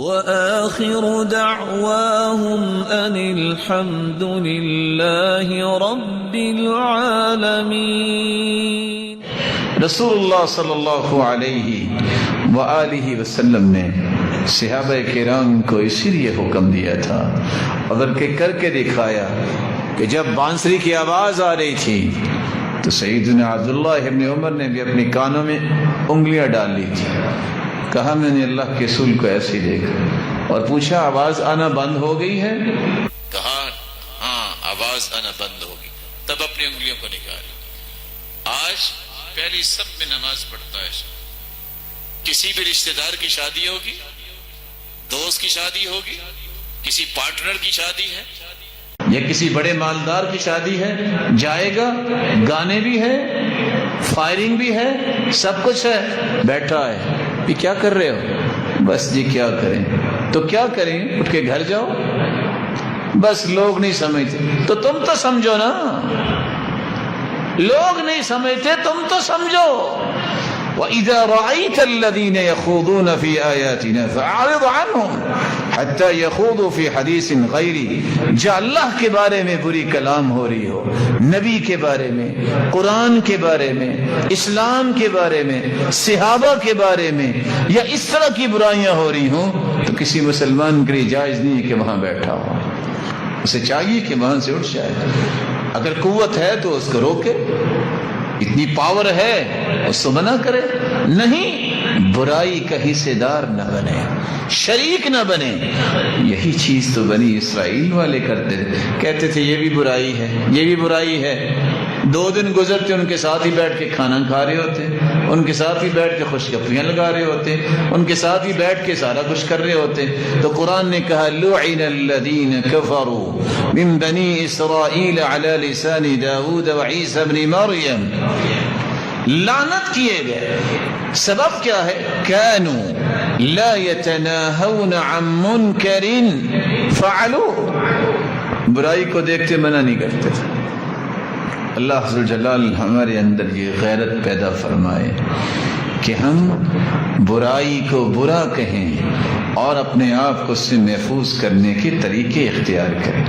وآخر دعواهم أن الحمد لله رب العالمين۔ رسول اللہ صلی اللہ علیہ وآلہ وسلم نے صحابہ کرام کو اسی لیے حکم دیا تھا اور بلکہ کر کے دکھایا کہ جب بانسری کی آواز آ رہی تھی تو سیدنا عبداللہ ابن عمر نے بھی اپنے کانوں میں انگلیاں ڈال لی تھی۔ کہا میں نے اللہ کے رسول کو ایسے ہی دیکھا اور پوچھا آواز آنا بند ہو گئی ہے؟ کہا ہاں آواز آنا بند ہوگی، تب اپنی انگلیوں کو نکالی۔ آج پہلی سب میں نماز پڑھتا ہے، کسی بھی رشتہ دار کی شادی ہوگی، دوست کی شادی ہوگی، کسی پارٹنر کی شادی ہے یا کسی بڑے مالدار کی شادی ہے، جائے گا، گانے بھی ہے، فائرنگ بھی ہے، سب کچھ ہے، بیٹھا ہے۔ یہ کیا کر رہے ہو؟ بس جی کیا کریں؟ تو کیا کریں؟ اٹھ کے گھر جاؤ۔ بس لوگ نہیں سمجھتے تو تم تو سمجھو نا، لوگ نہیں سمجھتے تم تو سمجھو۔ وَإِذَا رَأَيْتَ الَّذِينَ يَخُوضُونَ فِي آيَاتِنَا فَأَعْرِضْ عَنْهُمْ حَتَّى يَخُوضُوا فِي حَدِيثٍ غَيْرِهِ۔ جب اللہ کے بارے میں بری کلام ہو رہی ہو، نبی کے بارے میں، قرآن کے بارے میں، اسلام کے بارے میں، صحابہ کے بارے میں، یا اس طرح کی برائیاں ہو رہی ہوں تو کسی مسلمان کے لیے جائز نہیں ہے کہ وہاں بیٹھا ہو، اسے چاہیے کہ وہاں سے اٹھ جائے۔ اگر قوت ہے تو اس کو روکے، اتنی پاور ہے اس کو منع کرے، نہیں برائی کا حصے دار نہ بنے، شریک نہ بنے۔ یہی چیز تو بنی اسرائیل والے کرتے تھے، کہتے تھے یہ بھی برائی ہے، یہ بھی برائی ہے۔ 2 دن گزرتے ان کے ساتھ ہی بیٹھ کے کھانا کھا رہے ہوتے، ان کے ساتھ ہی بیٹھ کے خوشگپیاں لگا رہے ہوتے، ان کے ساتھ ہی بیٹھ کے سارا کچھ کر رہے ہوتے۔ تو قرآن نے کہا لعن الذین کفروا من بنی اسرائیل علی لسان داود وعیسی ابن مریم، لعنت کیے گئے۔ سبب کیا ہے؟ كانوا لا يتناهون عن منکر فعلوه، برائی کو دیکھتے منع نہیں کرتے تھے۔ اللہ عز و جلال ہمارے اندر یہ غیرت پیدا فرمائے کہ ہم برائی کو برا کہیں اور اپنے آپ کو اس سے محفوظ کرنے کے طریقے اختیار کریں۔